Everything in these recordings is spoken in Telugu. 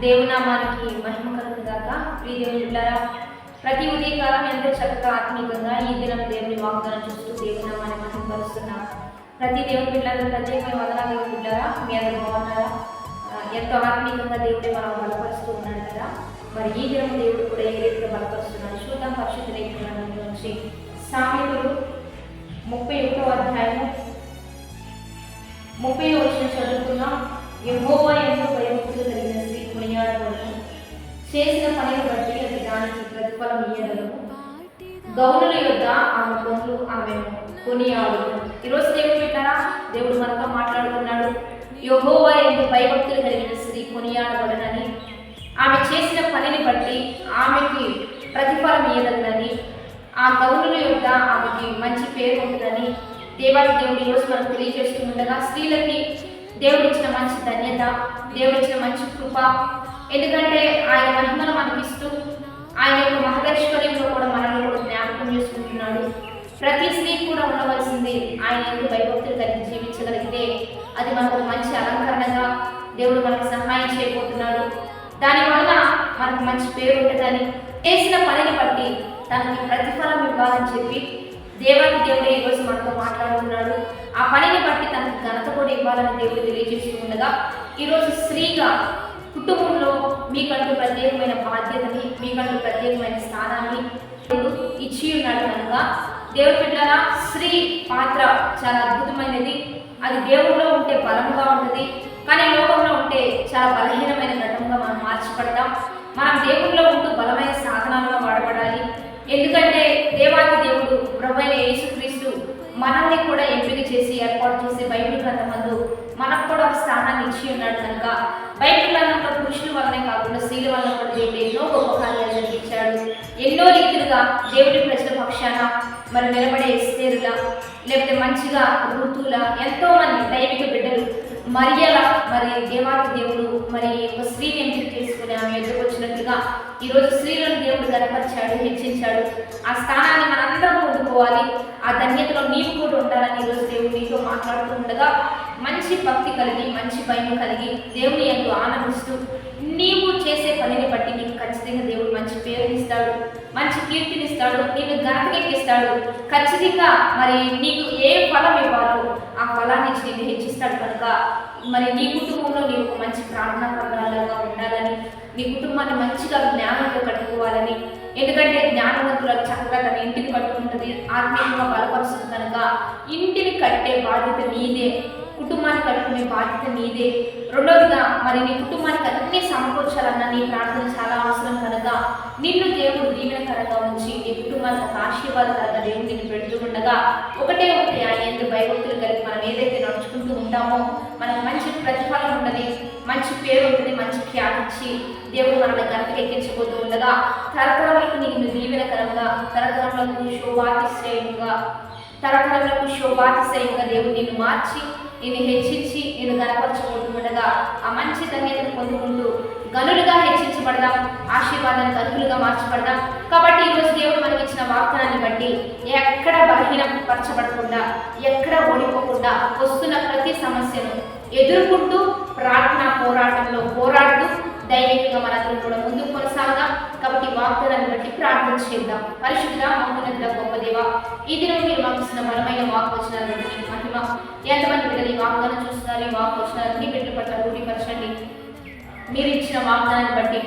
దేవునామానికి మహిమ కలుగుగాక. ప్రియ దేవుని బిడ్డలారా, ప్రతి ఉదయకాలం ఎంతో చక్కగా ఆత్మీయంగా ఈ దినం దేవుని వాగ్దానం చూస్తూ దేవునామాన్ని మహిమపరుస్తున్నాం. ప్రతి దేవుని బిడ్డలకు ప్రత్యేకమైన వందనాలు. దేవుని బిడ్డలారా, మీ అందరూ బాగున్నారా? ఎంతో ఆత్మీయంగా దేవుడే మనం బలపరుస్తూ ఉన్నాడు కదా. మరి ఈ దినం దేవుడు కూడా ఏ రీతిగా బలపరుస్తున్నాడు చూద్దాం. పరిశుద్ధ లేఖనం నుంచి సామెతలు 31వ అధ్యాయము 30వ వచనం చదువుకుందాం. యెహోవా ఎంతో భయభక్తులు కలిగిన స్త్రీ కొనియాడబడును, చేసిన పనిని బట్టి అది దానికి ప్రతిఫలం ఇయ్యగలదు. గౌనుల యొద్ద ఆమె పనులు ఆమె కొనియాడును. ఈరోజు దేవుడు పెట్టారా, దేవుడు మనతో మాట్లాడుతున్నాడు. యెహోవా ఎంతో భయభక్తులు కలిగిన స్త్రీ కొనియాడబడునని, ఆమె చేసిన పనిని బట్టి ఆమెకి ప్రతిఫలం ఇయ్యగలదని, ఆ గౌనుల యొద్ద ఆమెకి మంచి పేరు ఉంటుందని దేవాది దేవుడు ఈరోజు మనకు తెలియజేస్తూ ఉండగా, స్త్రీలకి దేవుడిచ్చిన మంచి ధన్యత, దేవుడిచ్చిన మంచి కృప. ఎందుకంటే ఆయన మహిమను మనకిస్తూ ఆయన యొక్క మహదైశ్వర్యంలో కూడా మనల్ని కూడా జ్ఞాపకం చేసుకుంటున్నాడు. ప్రతి స్త్రీ కూడా ఉండవలసింది ఆయన ఎందుకు భయభక్తులు కలిగి జీవించగలిగితే అది మనకు మంచి అలంకరణగా దేవుడు మనకు సహాయం చేయబోతున్నాడు. దానివల్ల మనకు మంచి పేరు ఉంటుందని, చేసిన పనిని బట్టి తనకి ప్రతిఫలం ఇవ్వాలని చెప్పి దేవాది దేవుడే ఈరోజు మనతో మాట్లాడుతున్నాడు. ఆ పనిని బట్టి తనకు ఘనత కూడా ఇవ్వాలని దేవుడు తెలియజేస్తూ ఉండగా, ఈరోజు స్త్రీగా కుటుంబంలో మీకంటూ ప్రత్యేకమైన బాధ్యతని, మీకంటూ ప్రత్యేకమైన స్థానాన్ని దేవుడు ఇచ్చి ఉన్నాడు కనుక దేవుడి బిడ్డలారా, స్త్రీ పాత్ర చాలా అద్భుతమైనది. అది దేవుడిలో ఉంటే బలంగా ఉంటుంది, కానీ లోకంలో ఉంటే చాలా బలహీనమైన ఘటంగా మనం మార్చబడతాం. మనం దేవుడిలో ఉంటూ బలమైన సాధనాలుగా వాడబడాలి. ఎందుకంటే దేవాది దేవుడు ప్రభువైన యేసుక్రీస్తు మనల్ని కూడా ఎంపిక చేసి ఏర్పాటు చేసి బైబిల్ గ్రంథమందు మనకు కూడా ఒక స్థానాన్ని ఇచ్చి ఉన్నాడు కనుక బైబిల్ గ్రంథంలో పురుషుల వల్లనే కాకుండా స్త్రీల వల్ల కూడా దేవుడు ఎన్నో గొప్ప కార్యాలు జరిగించాడు. ఎన్నో రీతిలుగా దేవుడి ప్రజల పక్షాన మరి నిలబడే ఎస్తేరులా, లేకపోతే మంచిగా ఋతువుల ఎంతో మంది దైవిక బిడ్డలు మరియలా మరి దేవాది దేవుడు మరి ఒక స్త్రీని ఎంపిక చేసుకుని ఆమె ఎదురు వచ్చినట్లుగా ఈరోజు స్త్రీలను దేవుడు గనపరిచాడు, హెచ్చించాడు. ఆ స్థానాన్ని మనందరం పొందుకోవాలి. ఆ ధన్యతలో నీవు కూడా ఉండాలని ఈరోజు దేవుడు నీతో మాట్లాడుతూ ఉండగా, మంచి భక్తి కలిగి మంచి భయం కలిగి దేవుని ఎంతో ఆనందిస్తూ నీవు చేసే పనిని బట్టి నీకు ఖచ్చితంగా దేవుడు మంచి పేరునిస్తాడు, మంచి కీర్తినిస్తాడు, నీకు ఘనతకెక్కిస్తాడు. ఖచ్చితంగా మరి నీకు ఏ ఫలం ఇవ్వాలో ఆ ఫలాన్ని ఇచ్చి నేను హెచ్చిస్తాడు కనుక మరి నీ కుటుంబంలో నీవు ఒక మంచి ప్రార్థనా పత్రాలుగా ఉండాలని, నీ కుటుంబాన్ని మంచిగా జ్ఞానంతో కట్టుకోవాలని. ఎందుకంటే జ్ఞానవంతులకు చక్కగా తన ఇంటిని కట్టుకుంటుంది, ఆత్మీయంగా బలపరుస్తుంది కనుక ఇంటిని కట్టే బాధ్యత నీదే, కుటుంబాన్ని కట్టుకునే బాధ్యత నీదే. రెండవదిగా మరి నీ కుటుంబానికి అన్నీ సమకూర్చాలన్నా నీ ప్రార్థన చాలా అవసరం కనుక నిన్ను దేవుడు దీవెనకరంగా ఉంచి నీ కుటుంబానికి ఒక ఆశీర్వాదకరంగా దేవుడు నిన్ను పెడుతూ ఉండగా ఒకటి ఆయన ఎంత భయభక్తులు కలిగి మనం ఏదైతే నడుచుకుంటూ ఉంటామో మనకు మంచి ప్రతిఫలం ఉంటుంది, మంచి పేరు ఉంటుంది, మంచి ఖ్యాతిచ్చి దేవుడు మనల్ని ఘనతకి ఎక్కించబోతూ ఉండగా తరతరములకు నీకు దీవెనకరంగా, తరతరములకు శోభాతిశయంగా దేవుడు నిన్ను మార్చి నిన్ను హెచ్చించి నిన్ను గనపరచబోతుండగా ఆ మంచి ధన్యతను పొందుకుంటూ గనులుగా హెచ్చించబడదాం, ఆశీర్వాదానికి అర్హులుగా మార్చబడదాం. కాబట్టి ఈరోజు దేవుడు మనకి ఇచ్చిన వాగ్దానాన్ని బట్టి ఎక్కడ బలహీనపరచబడకుండా, ఎక్కడ ఓడిపోకుండా వస్తున్న ప్రతి సమస్యను ఎదుర్కొంటూ ప్రార్థన పోరాటంలో పోరాడుతూ దైవికంగా మనందరం కూడా ముందుకు కొనసాగుదాం. కాబట్టి వాగ్దానాన్ని బట్టి ప్రార్థన చేద్దాం. పరిశుద్ధ మహోన్నతుడ గొప్ప దేవ, ఈ దినం మీరు మాకు ఇచ్చిన బలమైన వాక్వచనాలు బట్టి నీకు మహిమ. ఎంతమంది బిడ్డలు ఈ వాగ్దానం చూస్తున్నారు, ఈ వాక్వచనాలన్నీ బిడ్డల పట్ల రూఢీపరచండి. మీరు ఇచ్చిన వాగ్దానాన్ని బట్టి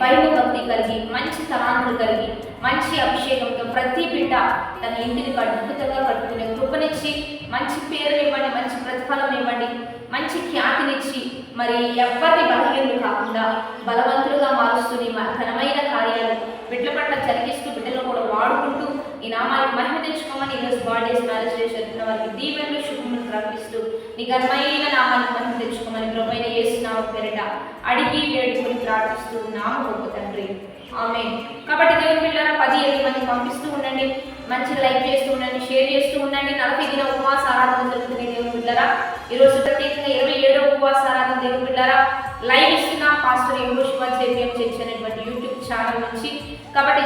భయభక్తి కలిగి మంచి తలాంతులు కలిగి మంచి అభిషేకంతో ప్రతి బిడ్డ తన ఇంటిని అద్భుతంగా కట్టుకునే కృపనిచ్చి మంచి పేరు ఇవ్వండి, మంచి ప్రతిఫలం ఇవ్వండి, మంచి ఖ్యాతినిచ్చి మరి ఎవరిని బలహీనులు కాకుండా బలవంతులుగా మారుస్తూ నీ ఘనమైన కార్యాలు బిడ్డల పట్ల జరిగిస్తూ బిడ్డలను కూడా వాడుకుంటూ ఈ నామానికి మహిమ తెచ్చుకోమని ఈరోజు బర్త్డేస్, మ్యారేజ్ డేస్ జరుగుతున్న వారికి దీవెనలు శుభములు ప్రకటిస్తూ నీ ఘనమైన నామానికి మహిమ తెచ్చుకోమని ప్రభువైన యేసు నామమున పేరిట అడిగి వేడుకొని ప్రార్థిస్తూ నామ గొప్ప తండ్రి, ఆమేన్. కాబట్టి దేవుని బిడ్డలారా 10 మంది పంపిస్తూ ఉండండి, మంచిగా లైక్ చేస్తూ ఉండండి, షేర్ చేస్తూ ఉండండి. 40 దిన ఉపవాస ఆరాధన జరుగుతుంది దేవుని బిడ్డలారా. ఈరోజు ప్రత్యేకంగా 27వ ఉపవాస ఆరాధన దేవుని బిడ్డలారా లైవ్ ఇస్తున్నా పాస్టర్ యెహోషువ జేబీఎం చర్చ్ అనేటువంటి యూట్యూబ్ ఛానల్ నుంచి. కాబట్టి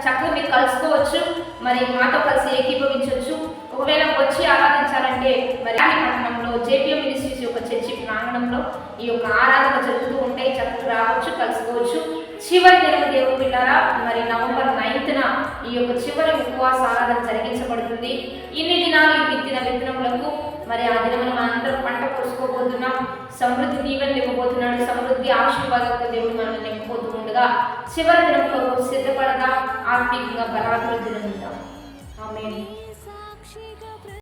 చక్కగా మీరు కలుసుకోవచ్చు, మరి మాతో కలిసి ఏకీభవించవచ్చు. ఒకవేళ వచ్చి ఆరాధించాలంటే మరి పట్టణంలో జేపీఎం మినిస్ట్రీస్ యొక్క చర్చి ప్రాంగణంలో ఈ యొక్క ఆరాధన జరుగుతూ ఉంటాయి. చక్కగా రావచ్చు, కలుసుకోవచ్చు. చివరి దినం దేవుని పిల్లారా, మరి నవంబర్ 9న ఈ యొక్క చివరి ఉపవాస ఆరాధన జరిగించబడుతుంది. ఇన్ని దినాలు ఈ విత్తిన విత్తనములకు మరి ఆ దినమున మనందరం పంట కోసుకోబోతున్నాం. సమృద్ధి దీవెనలు ఇవ్వబోతున్నాడు. సమృద్ధి ఆశీర్వాదాలతో దేవుడు మనల్ని నింపబోతూ ఉండగా చివరి దినం కొరకు సిద్ధపడదాం. ఆత్మీయంగా బలాభివృద్ధిని ఉందాం. ఆమేన్.